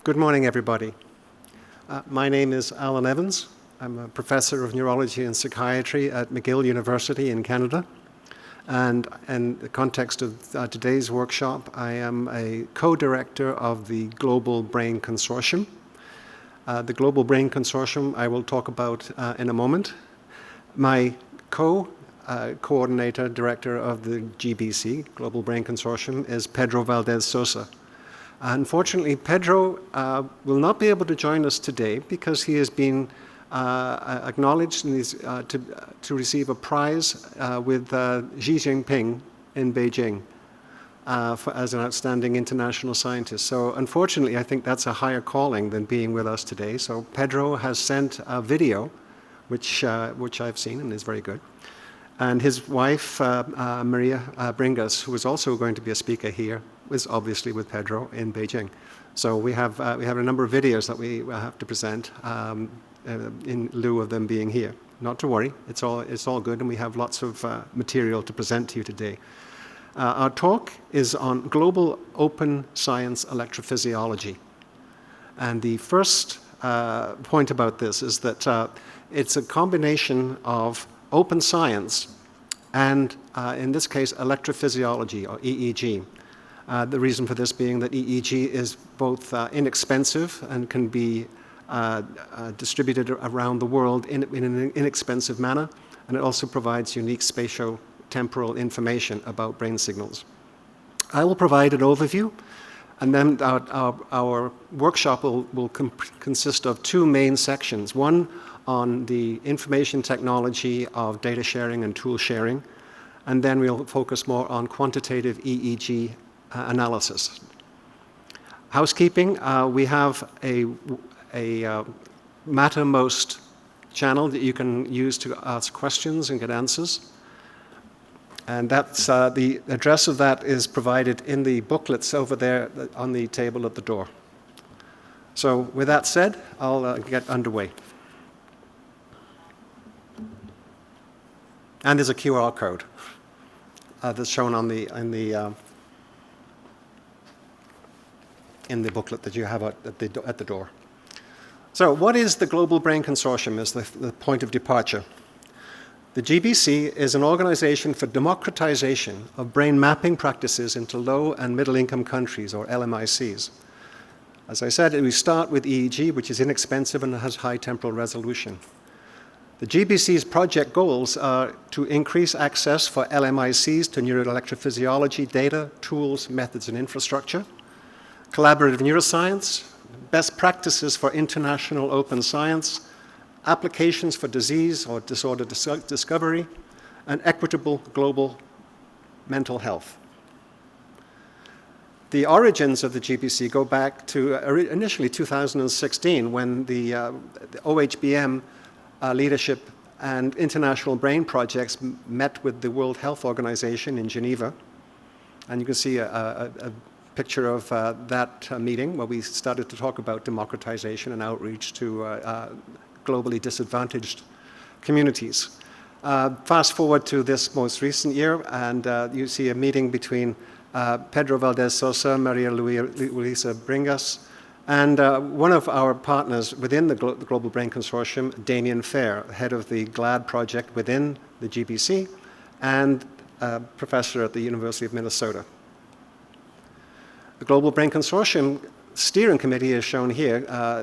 Good morning, everybody. My name is Alan Evans. I'm a professor of neurology and psychiatry at McGill University in Canada. And in the context of today's workshop, I am a co-director of the Global Brain Consortium. The Global Brain Consortium I will talk about in a moment. My coordinator, director of the GBC, Global Brain Consortium, is Pedro Valdez Sosa. Unfortunately, Pedro will not be able to join us today because he has been acknowledged to receive a prize with Xi Jinping in Beijing as an outstanding international scientist. So unfortunately, I think that's a higher calling than being with us today. So Pedro has sent a video, which I've seen and is very good. And his wife, Maria Bringas, who is also going to be a speaker here, is obviously with Pedro in Beijing. So we have a number of videos that we have to present in lieu of them being here. Not to worry, it's all good, and we have lots of material to present to you today. Our talk is on global open science electrophysiology. And the first point about this is that it's a combination of open science and, in this case, electrophysiology, or EEG. The reason for this being that EEG is both inexpensive and can be distributed around the world in an inexpensive manner, and it also provides unique spatio-temporal information about brain signals. I will provide an overview, and then our workshop will consist of two main sections. One on the information technology of data sharing and tool sharing, and then we'll focus more on quantitative EEG analysis. Housekeeping, we have a Mattermost channel that you can use to ask questions and get answers. And that's the address of that is provided in the booklets over there on the table at the door. So with that said, I'll get underway. And there's a QR code that's shown in the booklet that you have at the door. So what is the Global Brain Consortium as the point of departure? The GBC is an organization for democratization of brain mapping practices into low and middle income countries, or LMICs. As I said, we start with EEG, which is inexpensive and has high temporal resolution. The GBC's project goals are to increase access for LMICs to neuroelectrophysiology data, tools, methods, and infrastructure, collaborative neuroscience, best practices for international open science, applications for disease or disorder discovery, and equitable global mental health. The origins of the GBC go back to initially 2016, when the OHBM leadership and international brain projects met with the World Health Organization in Geneva. And you can see a picture of that meeting where we started to talk about democratization and outreach to globally disadvantaged communities. Fast forward to this most recent year, and you see a meeting between Pedro Valdez Sosa, Maria Luisa Bringas, and one of our partners within the Global Brain Consortium, Damien Fair, head of the GLAD project within the GBC, and a professor at the University of Minnesota. The Global Brain Consortium steering committee is shown here,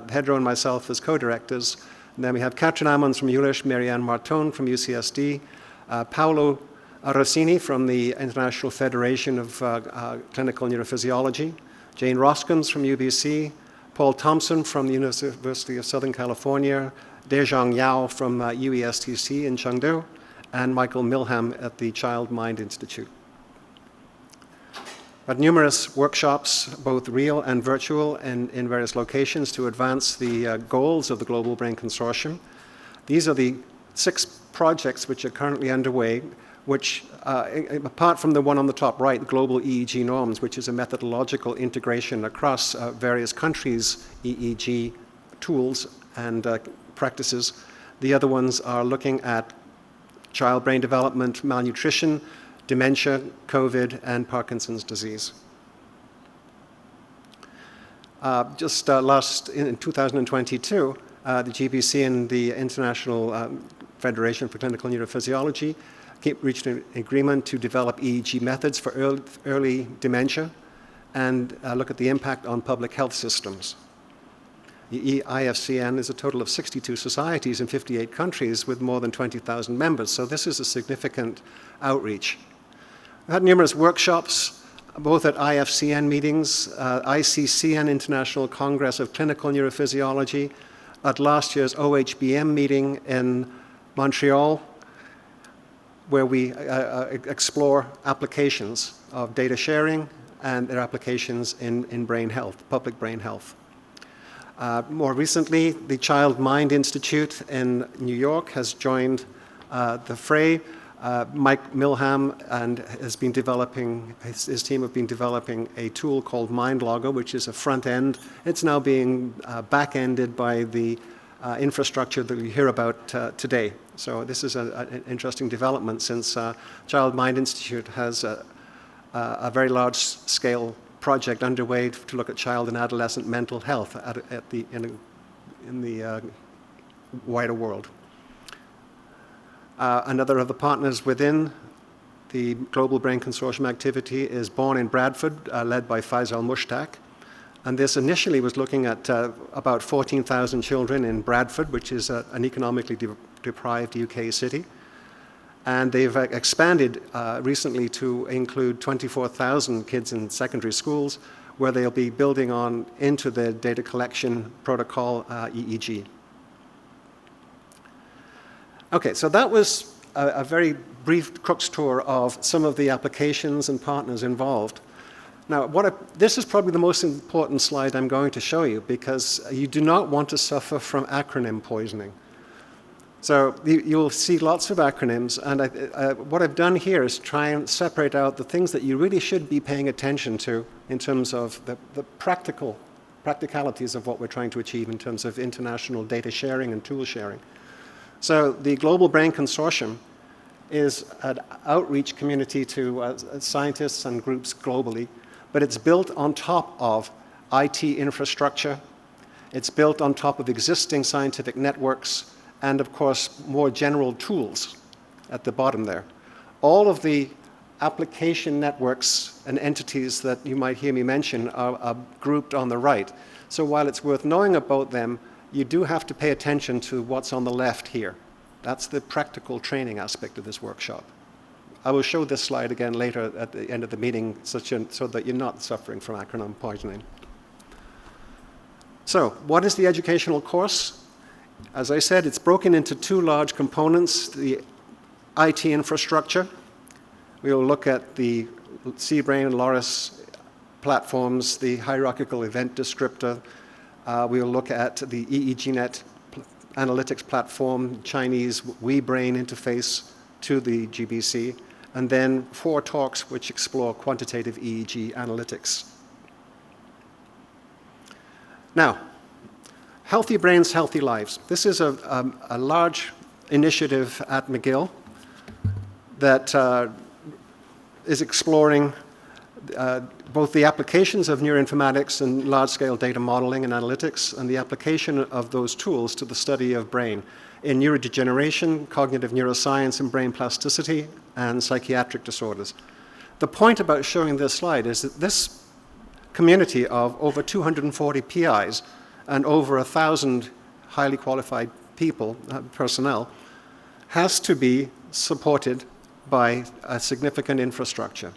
Pedro and myself as co-directors. And then we have Katrin Ammons from ULISH, Marianne Martone from UCSD, Paolo Rossini from the International Federation of Clinical Neurophysiology, Jane Roskams from UBC, Paul Thompson from the University of Southern California, Dezhong Yao from UESTC in Chengdu, and Michael Milham at the Child Mind Institute. But numerous workshops, both real and virtual, in various locations to advance the goals of the Global Brain Consortium. These are the 6 projects which are currently underway, which, apart from the one on the top right, Global EEG Norms, which is a methodological integration across various countries' EEG tools and practices. The other ones are looking at child brain development, malnutrition, dementia, COVID, and Parkinson's disease. Just in 2022, the GBC and the International Federation for Clinical Neurophysiology reached an agreement to develop EEG methods for early dementia and look at the impact on public health systems. The IFCN is a total of 62 societies in 58 countries with more than 20,000 members, so this is a significant outreach. We had numerous workshops, both at IFCN meetings, ICCN International Congress of Clinical Neurophysiology, at last year's OHBM meeting in Montreal, where we explore applications of data sharing and their applications in brain health, public brain health. More recently, the Child Mind Institute in New York has joined the fray. Mike Milham and has been developing, his team have been developing a tool called MindLogger, which is a front end. It's now being back-ended by the infrastructure that we hear about today. So this is an interesting development since Child Mind Institute has a very large-scale project underway to look at child and adolescent mental health in the wider world. Another of the partners within the Global Brain Consortium activity is Born in Bradford, led by Faisal Mushtaq. And this initially was looking at about 14,000 children in Bradford, which is an economically deprived UK city. And they've expanded recently to include 24,000 kids in secondary schools, where they'll be building on into the data collection protocol, EEG. Okay, so that was a very brief Crook's tour of some of the applications and partners involved. Now, this is probably the most important slide I'm going to show you, because you do not want to suffer from acronym poisoning. So you'll see lots of acronyms, and what I've done here is try and separate out the things that you really should be paying attention to in terms of the practicalities of what we're trying to achieve in terms of international data sharing and tool sharing. So the Global Brain Consortium is an outreach community to scientists and groups globally, but it's built on top of IT infrastructure. It's built on top of existing scientific networks and, of course, more general tools at the bottom there. All of the application networks and entities that you might hear me mention are grouped on the right. So while it's worth knowing about them, you do have to pay attention to what's on the left here. That's the practical training aspect of this workshop. I will show this slide again later at the end of the meeting so that you're not suffering from acronym poisoning. So, what is the educational course? As I said, it's broken into two large components, the IT infrastructure. We will look at the CBRAIN and LORIS platforms, the hierarchical event descriptor. We will look at the EEGNet analytics platform, Chinese WeBrain interface to the GBC, and then 4 talks which explore quantitative EEG analytics. Now, Healthy Brains, Healthy Lives. This is a large initiative at McGill that is exploring both the applications of neuroinformatics and large-scale data modeling and analytics, and the application of those tools to the study of brain in neurodegeneration, cognitive neuroscience, and brain plasticity, and psychiatric disorders. The point about showing this slide is that this community of over 240 PIs and over 1,000 highly qualified people, personnel, has to be supported by a significant infrastructure.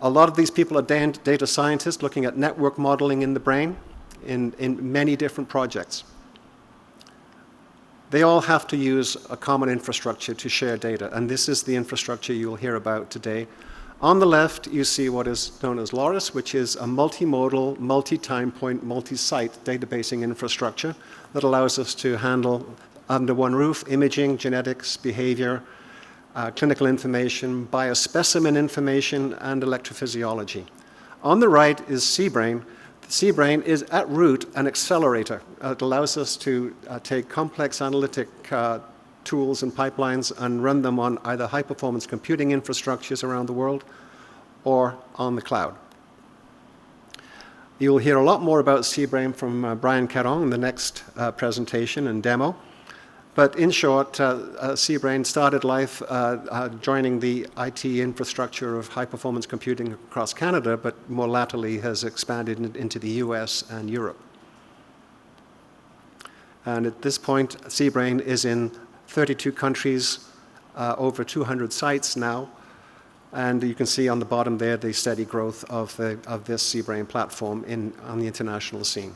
A lot of these people are data scientists looking at network modeling in the brain in many different projects. They all have to use a common infrastructure to share data, and this is the infrastructure you'll hear about today. On the left, you see what is known as LORIS, which is a multi-modal, multi-time point, multi-site databasing infrastructure that allows us to handle under one roof imaging, genetics, behavior, clinical information, biospecimen information, and electrophysiology. On the right is CBRAIN. CBRAIN is at root an accelerator. It allows us to take complex analytic tools and pipelines and run them on either high-performance computing infrastructures around the world or on the cloud. You'll hear a lot more about CBRAIN from Brian Caron in the next presentation and demo. But in short, CBRAIN started life joining the IT infrastructure of high-performance computing across Canada, but more latterly has expanded into the US and Europe. And at this point, CBRAIN is in 32 countries, over 200 sites now. And you can see on the bottom there the steady growth of this CBRAIN platform on the international scene.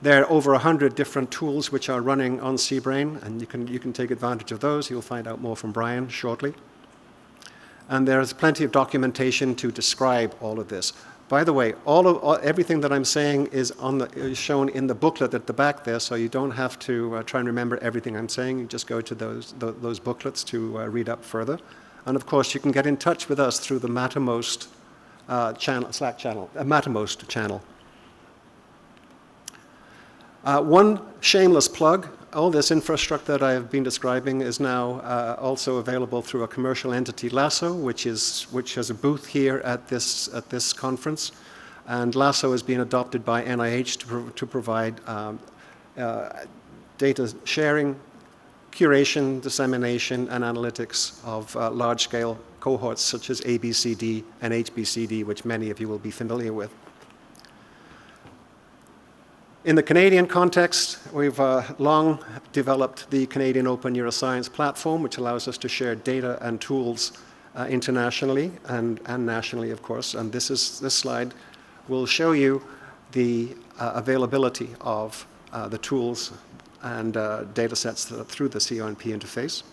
There are over 100 different tools which are running on CBRAIN, and you can take advantage of those. You'll find out more from Brian shortly. And there's plenty of documentation to describe all of this. By the way, everything that I'm saying is shown in the booklet at the back there, so you don't have to try and remember everything I'm saying. You just go to those booklets to read up further. And of course, you can get in touch with us through the Mattermost Slack channel, Mattermost channel. One shameless plug, all this infrastructure that I've been describing is now also available through a commercial entity, Lasso, which has a booth here at this conference. And Lasso has been adopted by NIH to provide data sharing, curation, dissemination, and analytics of large-scale cohorts such as ABCD and HBCD, which many of you will be familiar with. In the Canadian context, we've long developed the Canadian Open Neuroscience Platform, which allows us to share data and tools internationally and nationally, of course. And this slide will show you the availability of the tools and data sets through the CONP interface.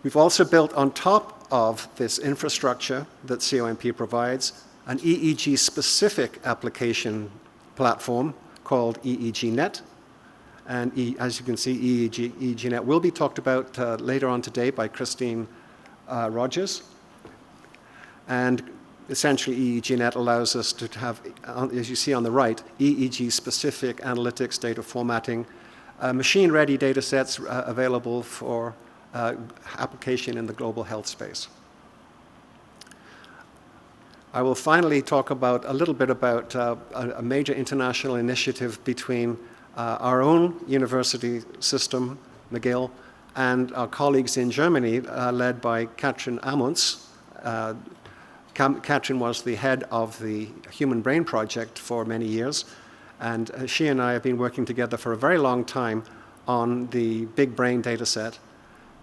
We've also built on top of this infrastructure that CONP provides an EEG-specific application platform called EEGNet. And as you can see, EEGNet will be talked about later on today by Christine Rogers. And essentially, EEGNet allows us to have, as you see on the right, EEG-specific analytics, data formatting, machine-ready data sets available for application in the global health space. I will finally talk a little bit about a major international initiative between our own university system, McGill, and our colleagues in Germany, led by Katrin Amunds. Katrin was the head of the Human Brain Project for many years, and she and I have been working together for a very long time on the Big Brain data set.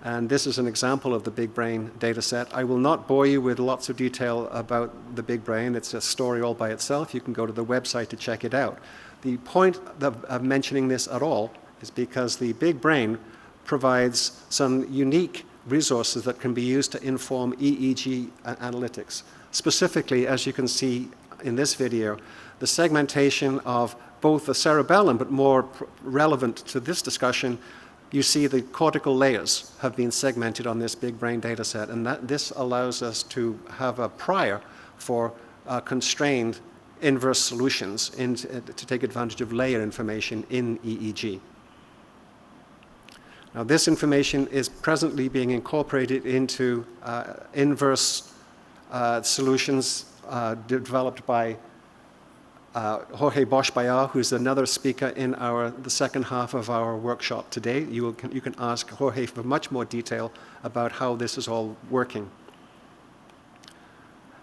And this is an example of the Big Brain data set. I will not bore you with lots of detail about the Big Brain. It's a story all by itself. You can go to the website to check it out. The point of mentioning this at all is because the Big Brain provides some unique resources that can be used to inform EEG analytics. Specifically, as you can see in this video, the segmentation of both the cerebellum, but more relevant to this discussion, you see the cortical layers have been segmented on this Big Brain data set, and this allows us to have a prior for constrained inverse solutions to take advantage of layer information in EEG. Now, this information is presently being incorporated into inverse solutions developed by Jorge Bosch-Bayar, who's another speaker in the second half of our workshop today. You can ask Jorge for much more detail about how this is all working.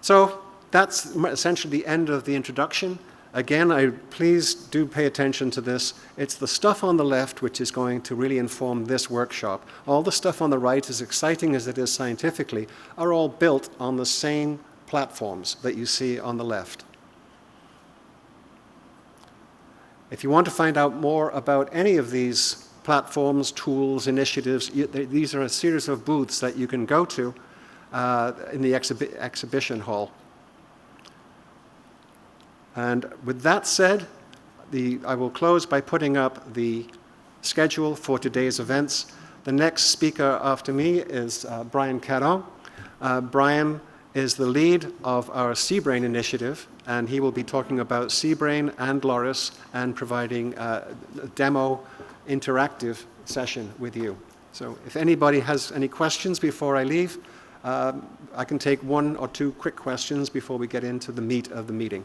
So that's essentially the end of the introduction. Again, please do pay attention to this. It's the stuff on the left which is going to really inform this workshop. All the stuff on the right, as exciting as it is scientifically, are all built on the same platforms that you see on the left. If you want to find out more about any of these platforms, tools, initiatives, these are a series of booths that you can go to in the exhibition hall. And with that said, I will close by putting up the schedule for today's events. The next speaker after me is Brian Caron. Brian is the lead of our CBRAIN initiative, and he will be talking about CBRAIN and Loris and providing a demo interactive session with you. So if anybody has any questions before I leave, I can take one or two quick questions before we get into the meat of the meeting.